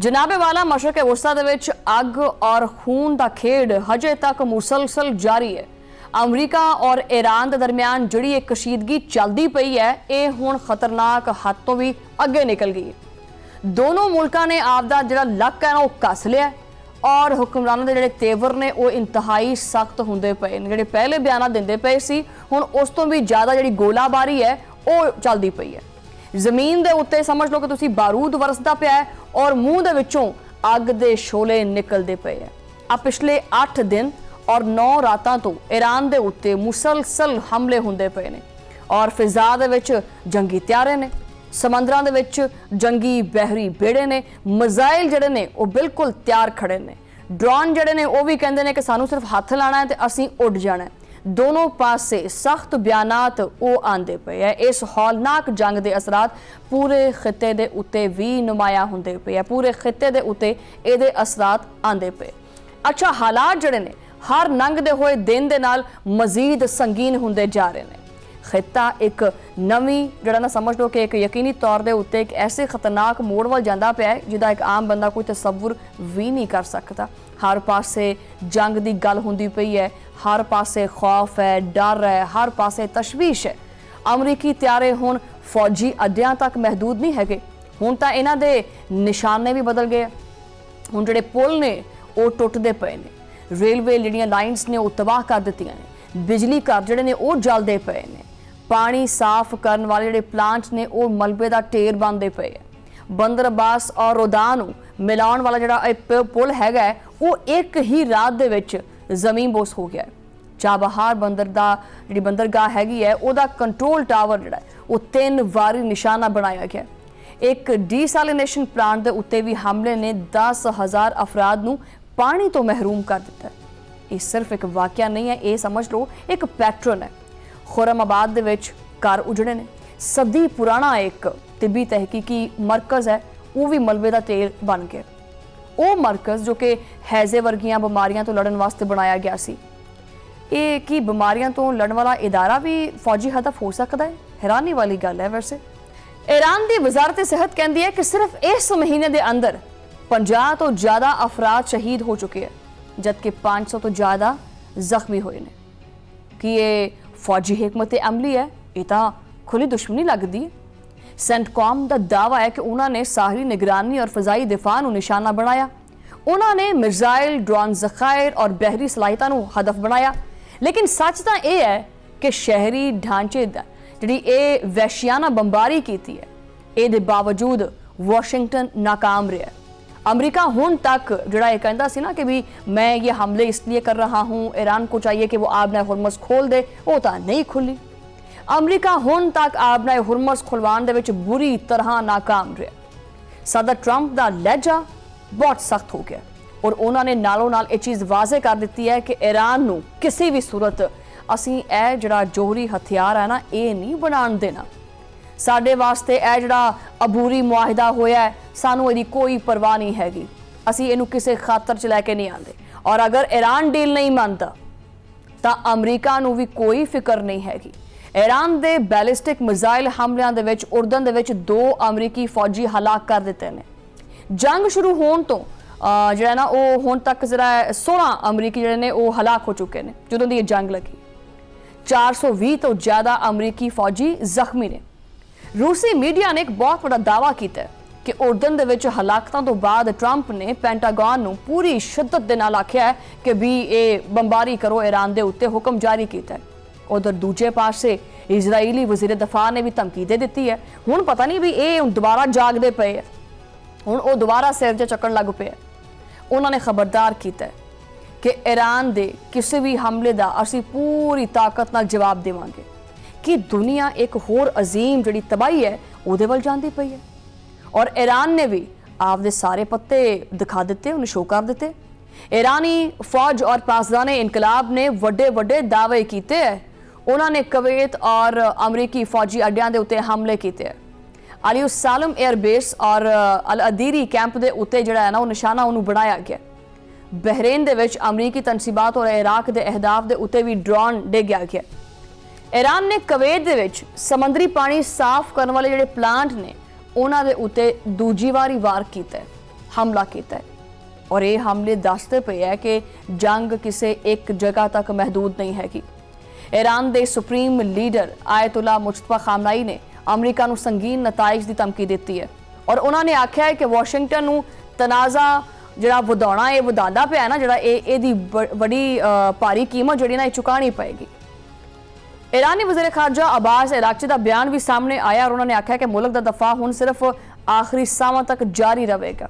जनाबे वाला मशरक वस्ता दे विच अग और खून का खेड हजे तक मुसलसल जारी है। अमरीका और ईरान के दरमियान जिहड़ी एक कशीदगी चलती पई है, ये हुण खतरनाक हद तो भी अगे निकल गई है। दोनों मुल्कां ने आपदा जिहड़ा लक है ना वो कस लिया और हुक्मरानों के जिहड़े तेवर ने वो इंतहाई सख्त हुंदे पे ने। जिहड़े पहले बयान दिंदे पे सी, हुण उस तो भी ज़्यादा जिहड़ी गोलाबारी है वो चलती पई है। जमीन दे उत्ते समझ लो कि तुसी बारूद वरसदा पिया है और मूँह दे विचों अग दे शोले निकलते पे है। आ पिछले 8 दिन और 9 रातां तो ईरान दे उत्ते मुसलसल हमले हुंदे पे ने और फिजा दे विच जंगी त्यारे ने, समंदरां दे विच जंगी बहरी बेड़े ने, मिसाइल जिहड़े ने वो बिल्कुल तैयार खड़े ने, ड्रोन जिहड़े ने वो भी कहंदे ने कि सानू सिर्फ हत्थ लाना है ते असीं उड़ जाना है। दोनों पासे सख्त बयानात वो आंदे पे है। इस हौलनाक जंग के असरात पूरे खिते दे उत्ते भी नुमाया होंदे पे है। पूरे खिते दे उत्ते इहदे असरात आंदे पे। अच्छा, हालात जिहड़े ने हर लंघदे होए दिन दे नाल मजीद संगीन होंदे जा रहे हैं। खिता एक नवी जिहड़ा ना समझ लो कि एक यकीनी तौर दे उत्ते एक ऐसे खतरनाक मोड़ वल जांदा पिया है जिहदा एक आम बंदा कोई तसव्वुर भी नहीं कर सकता। हर पासे जंग की गल होंदी पई है, हर पासे खौफ है, डर है, हर पासे तशवीश है। अमरीकी त्यारे हुण फौजी अड्डियां तक महदूद नहीं है, हुण तां इन्हां दे निशाने भी बदल गए। हुण जिहड़े पुल ने वो टुटदे पे ने, रेलवे जिहड़ियां लाइन्स ने वो तबाह कर दित्तियां ने, बिजली घर जिहड़े ने वो जलदे पे ने, पानी साफ करने वाले जिहड़े प्लांट ने वो मलबे का ढेर बनते पे है। बंदर अब्बास और रोदा नूं मिलाउण वाला जिहड़ा पुल हैगा वो एक ही रात दे विच जमीन बोस हो गया है। चाबहार बंदर दा जिहड़ी बंदरगाह हैगी है उहदा कंट्रोल टावर जिहड़ा वो 3 वारी निशाना बनाया गया। एक डीसैलिनेशन प्लांट दे उत्ते भी हमले ने 10,000 अफराद नूं पानी तो महरूम कर दिता है। ये सिर्फ एक वाकया नहीं है, ये समझ लो एक पैटर्न है। खुरमाबाद दे विच घर उजड़े ने, सदी पुराना एक तिब्बी तहकीकी मरकज़ है वो भी मलबे का तेल बन गया। वो मरकज़ जो कि हैज़े वर्गियां बीमारियां तो लड़न वास्ते बनाया गया सी, ये कि बीमारियां तो लड़न वाला इदारा भी फौजी हदफ हो सकता है? हैरानी वाली गल है। वैसे ईरान की वजारत सेहत कहती है कि सिर्फ इस महीने के अंदर 50 तो ज़्यादा अफराद शहीद हो चुके हैं, जबकि 500 तो ज़्यादा जख्मी हुए हैं। कि ये फौजी हिकमत अमली है, ये तो खुली दुश्मनी लगती है। सेंटकॉम का दावा है कि उन्होंने साहरी निगरानी और फजाई दिफा निशाना बनाया। उन्होंने मिसाइल, ड्रोन ज़खायर और बहरी सलाहियतां हदफ बनाया। लेकिन सच तो यह है कि शहरी ढांचे जी वैश्याना बंबारी की है, ये बावजूद वाशिंगटन नाकाम रहा। अमरीका हुण तक जड़ा ये कहता सी ना कि भी मैं ये हमले इसलिए कर रहा हूँ, ईरान को चाहिए कि वो आबना हुरमस खोल दे, वो तो नहीं खुली। अमरीका हुण तक आबना हुरमस खुलवाने दे विच बुरी तरह नाकाम रहा। सदर ट्रंप का लहजा बहुत सख्त हो गया और उन्होंने नालों नाल ये चीज़ वाजे कर दी है कि ईरान नूं किसी भी सूरत असीं ए जड़ा जोहरी हथियार है ना ये नहीं बनाण देना। साडे वास्ते ए जड़ा अबूरी मुआहिदा होया है, सानू इहदी कोई परवाह नहीं हैगी, असीं इहनूं किसी खातर च लैके नहीं आंदे। और अगर ईरान डील नहीं मानता तां अमरीका नूं भी कोई फिक्र नहीं हैगी। ईरान दे बैलिस्टिक मिसाइल हमलियां दे विच उर्दन दे विच 2 अमरीकी फौजी हलाक कर दिते ने। जंग शुरू होण तो जिहड़ा ना वो हुण तक जरा 16 अमरीकी जिहड़े ने वो हलाक हो चुके हैं। जदों दी जंग लगी 420 तो ज़्यादा अमरीकी फौजी जख्मी ने। रूसी मीडिया ने एक बहुत बड़ा दावा किया कि उर्दन दे विच हलाकतां तो बाद ट्रंप ने पेंटागन नूं पूरी शिद्दत दे नाल आख्या है कि भी ये बंबारी करो, ईरान दे उत्ते हुक्म जारी किया है। उधर दूजे पासे इजरायली वजीर दफा ने भी धमकी दे दी है। हुण पता नहीं भी ये दोबारा जागदे पे है, हुण वो दोबारा सिर च चक्कण लग पे। उन्होंने खबरदार किया है कि ईरान दे किसी भी हमले का असीं पूरी ताकत नाल जवाब देवांगे कि दुनिया एक होर अजीम जिहड़ी तबाही है उहदे वल जांदी पई है। और ईरान ने भी आपदे सारे पत्ते दिखा दिते, उन्हें शो कर दिते। ईरानी फौज और पासदान इनकलाब ने वड्डे वड्डे दावे किए हैं। उन्होंने कवैत और अमरीकी फौजी अड्डियां दे उत्ते हमले किए हैं। अलियुस सालम एयरबेस और अल अदीरी कैंप के उत्ते जिहड़ा है ना वो निशाना उन्होंने बनाया गया। बहरेन दे विच अमरीकी तनसीबात और इराक के अहदाफ के उत्ते भी ड्रोन डिग्या गया। ईरान ने कवैत दे विच समंदरी पानी साफ करने वाले जिहड़े प्लांट ने उन्हां दे उत्ते दूजी वारी वार कीता है। हमला किया है और ये हमले दसते पे है कि जंग किसी एक जगह तक महदूद नहीं हैगी। ईरान के सुप्रीम लीडर आयतुल्ला मुस्तफा खामनाई ने अमरीका को संगीन नताइज की धमकी दी है और उन्होंने आख्या है कि वाशिंगटन को तनाज़ा जिहड़ा वधाउणा ये वधांदा पिया ना, जिहड़ा इहदी बड़ी भारी कीमत जिहड़ी ना चुकानी पएगी। ईरानी वज़ीर खारजा अब्बास अरागची का बयान भी सामने आया और उन्होंने आख्या कि मुल्क का दफा हुण सिर्फ आखिरी सांवां तक जारी रहेगा,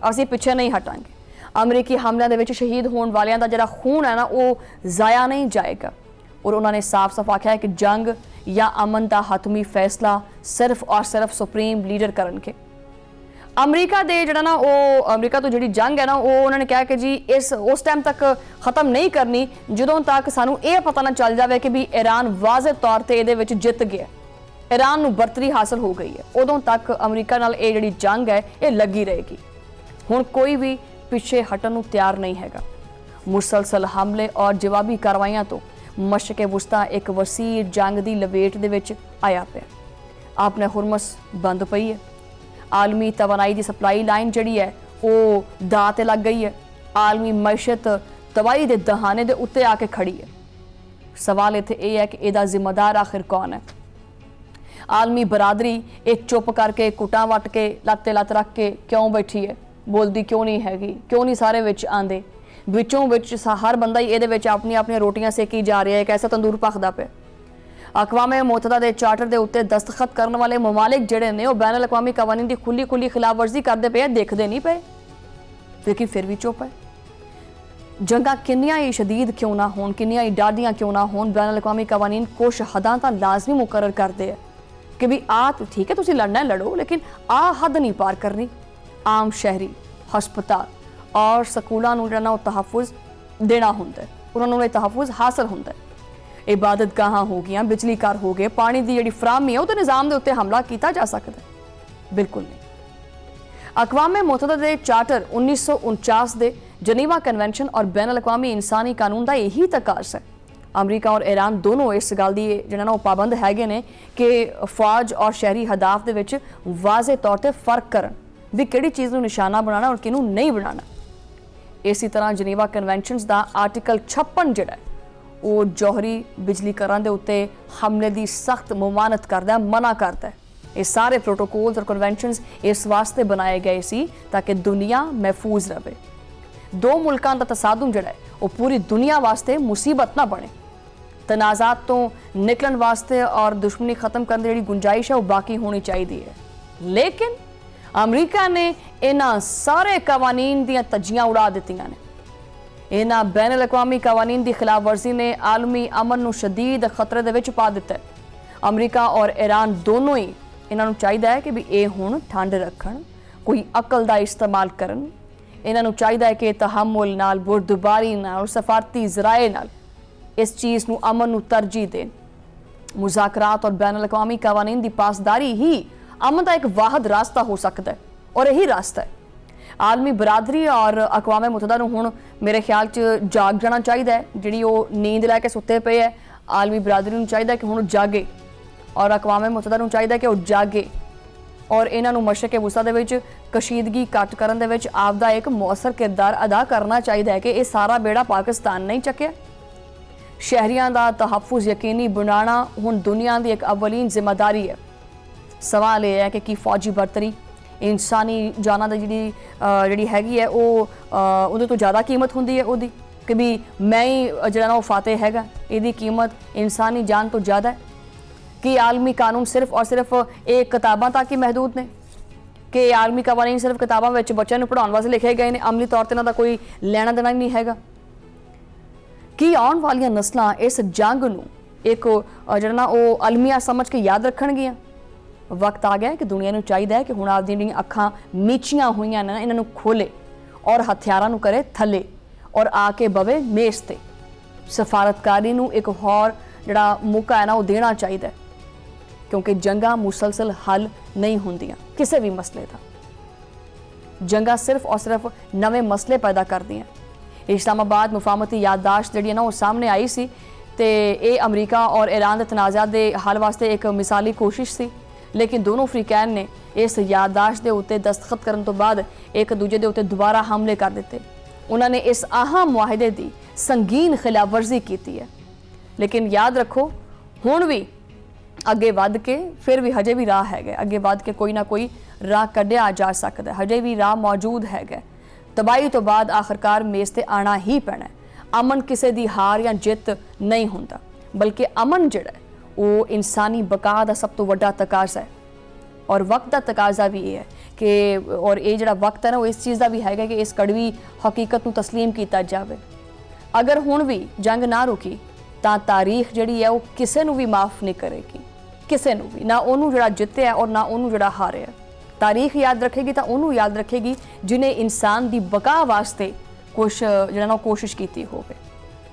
असीं पिछे नहीं हटांगे। अमरीकी हमलिਆਂ ਦੇ ਵਿੱਚ शहीद होने वालियां ਦਾ ਜਿਹੜਾ खून है ना वो ज़ाया नहीं जाएगा और उन्होंने साफ साफ आख्या है कि जंग या अमन का हतमी फैसला सिर्फ और सिर्फ सुप्रीम लीडर करनगे। अमरीका दे जिहड़ा ना वो अमरीका तो जिहड़ी जंग है ना वो उन्होंने कहा कि जी उस टाइम तक खत्म नहीं करनी जदों तक सानू ये पता ना चल जाए कि भी ईरान वाज़े तौर पर ये जित गया, ईरान नू बरतरी हासिल हो गई है, उदों तक अमरीका नाल ये जिहड़ी जंग है ये लगी रहेगी। हुण कोई भी पिछे हटन नू तैयार नहीं हैगा। मुसलसल हमले और जवाबी कार्रवाइयां तो मशरक़े वुस्ता एक वसी जंग की लपेट दे विच आया पिया। आपने हुरमस बंद पई है, आलमी तवानाई की सप्लाई लाइन जिहड़ी है वो दाऽ ते लग गई है, आलमी मैशत तबाही के दहाने के उत्ते आके खड़ी है। सवाल इत्थे यह है कि इसदा जिम्मेदार आखिर कौन है? आलमी बरादरी एक चुप करके कुटां वट के लत्ते लत्त रख के क्यों बैठी है, बोलती क्यों नहीं हैगी, क्यों नहीं सारे विच आंदे? विचों विच हर बंदा ही इहदे विच अपनी अपनी रोटियां सेकी जा रहा है, एक ऐसा तंदूर भखदा पिया। अकवामे मुत्तहदा के चार्टर के उत्ते दस्तखत करने वाले ममालिक जिहड़े ने बैन अवी कवानीन की खुली खुली खिलाफवर्जी करते पे, देखते नहीं पे, लेकिन फिर भी चुप है। जंगा किन्नियां ही शदीद क्यों ना होन, किन्नियां ही डादियां क्यों ना होन, बैन अवी कवानीन कुछ हदां तां लाजमी मुकर्रर करते हैं कि भी आ तो ठीक है तुसीं लड़ना है लड़ो, लेकिन आ हद नहीं पार करनी। आम शहरी हस्पताल और स्कूलों को जो तहफुज देना होंगे, उन्होंने तहफुज हासिल होंगे। इबादत गाहां हो गई, बिजली घर हो गए, पानी की जी फ्राहमी है वो निज़ाम के उत्ते हमला किया जा सकता है? बिल्कुल नहीं। अकवामे मुत्तहदा के चार्टर 1949 के जनीवा कन्वेंशन और बैन अवी इंसानी कानून का यही तकाज है। अमरीका और ईरान दोनों इस गल की जो पाबंद हैगे ने कि फौज और शहरी हदाफ के विच वाज़े तौर पर फर्क करन भी किहड़ी चीज़ को निशाना बनाना और किनू नहीं बनाना। इसी तरह जनीवा कन्वेंशनस का आर्टिकल 56 जिहड़ा वो जौहरी बिजली घरां दे उत्ते हमले की सख्त मुमानत करता है, मना करता है। ये सारे प्रोटोकॉल्स और कन्वेंशनस इस वास्ते बनाए गए सी ताकि दुनिया महफूज रहे, दो मुल्कां दा तसादुम जिहड़ा है वो पूरी दुनिया वास्ते मुसीबत ना बने, तनाज़ात तो निकलन वास्ते और दुश्मनी खत्म करने की जिहड़ी गुंजाइश है वो बाकी होनी चाहिए है। लेकिन अमरीका ने इन्हां सारे कवानीन दियां तज्जियां उड़ा दित्तियां ने। इन्हां बैन अवी कवानीन की खिलाफ वर्जी ने आलमी अमन नूं शदीद खतरे दे विच पा दिता है। अमरीका और ईरान दोनों ही इन्हां नूं चाहिदा है कि भी ये हुण ठंड रखण, कोई अकल का इस्तेमाल करन। इन्हां नूं चाहिदा है कि तहम्मुल नाल, बुरदबारी नाल, सफारती ज़राए नाल इस चीज़ नूं अमन नूं तरजीह देन। मुज़ाकरात और बैन अवी कवानीन की पासदारी ही अमन का एक वाहद रास्ता हो सकता है और यही रास्ता है। आलमी बरादरी और अकवामे मुत्तहदा नूं हुण मेरे ख्याल च जाग जाना चाहिए है, जिहड़ी वो नींद लैके सुते पे है। आलमी बरादरी नूं चाहिए कि हुण जागे और अकवामे मुत्तहदा नूं चाहिए कि वो जागे और इन्हां नूं मशरक़े वुस्ता दे विच कशीदगी घट करन दे विच आपदा एक मौसर किरदार अदा करना चाहिए है कि ये सारा बेड़ा पाकिस्तान नहीं चुक्या। शहरियां दा तहफ्फुज़ यकीनी बनाना हुण दुनिया की एक अवलीन जिम्मेदारी है। सवाल यह है कि फौजी बरतरी इंसानी जाना दी जी हैगी है वो उहदे तो ज़्यादा कीमत होंदी है उहदी कि भी मैं ही जिहड़ा वो फातेह हैगा, इहदी कीमत इंसानी जान तो ज़्यादा है। कि आलमी कानून सिर्फ और सिर्फ एक किताबां तक ही महदूद ने, कि आलमी कवानीन सिर्फ किताबां विच बच्चों नूं पढ़ाउण वास्ते लिखे गए हैं, अमली तौर पर इन्हां दा कोई लैना देना ही नहीं हैगा। कि आउण वालियां नस्लां इस जंग नूं एक जिहड़ा ना वो अलमिया समझ के याद रखणगियां? वक्त आ गया कि दुनिया नूं चाहिए है कि हुण आपदी जिहड़ियां अखां मीचियां होईयां ने इन्हां नूं खोले और हथियारां नूं करे थले और आके बवे मेज़ ते। सफारतकारी नूं एक होर जिहड़ा मौका है ना वो देना चाहिए, क्योंकि जंगां मुसलसल हल नहीं होंदियां किसी भी मसले का। जंगां सिर्फ और सिर्फ नवे मसले पैदा करदियां। इस्लामाबाद मुफाहमती याददाश्त जिहड़ी ना वो सामने आई सी ते ये अमरीका और ईरान के तनाज़ात के हल वास्ते एक मिसाली कोशिश सी। लेकिन दोनों अफ्रीकैन ने इस याददाश्त के उत्ते दस्तखत करने तो बाद एक दूजे के उत्ते दोबारा हमले कर दिते। उन्होंने इस अहम मुआहदे की संगीन खिलाफवर्जी की है। लेकिन याद रखो हुण भी अगे वध के फिर भी हजे भी राह है, अगे वध के कोई ना कोई राह कढ़िया जा सकता है, हजे भी राह मौजूद है। तबाही तो बाद आखिरकार मेज़ ते आना ही पैना है। अमन किसी की हार या जित नहीं होंदा, बल्कि अमन जिहड़ा है वो इंसानी बका का सब तो वड्डा तकाजा है। और वक्त का तकाजा भी ये है कि और ये जिहड़ा वक्त है ना वो इस चीज़ का भी है कि इस कड़वी हकीकत को तस्लीम किया जाए। अगर हुण भी जंग ना रुकी तो तारीख जिहड़ी है वो किसी नूं भी माफ़ नहीं करेगी, किसी नूं भी, ना उन्होंने जिहड़ा जित्या और ना उन्होंने जिहड़ा हारिया। तारीख याद रखेगी तो उन्होंने याद रखेगी जिन्हें इंसान की बका वास्ते कुछ जिहड़ा ना कोशिश की होवे।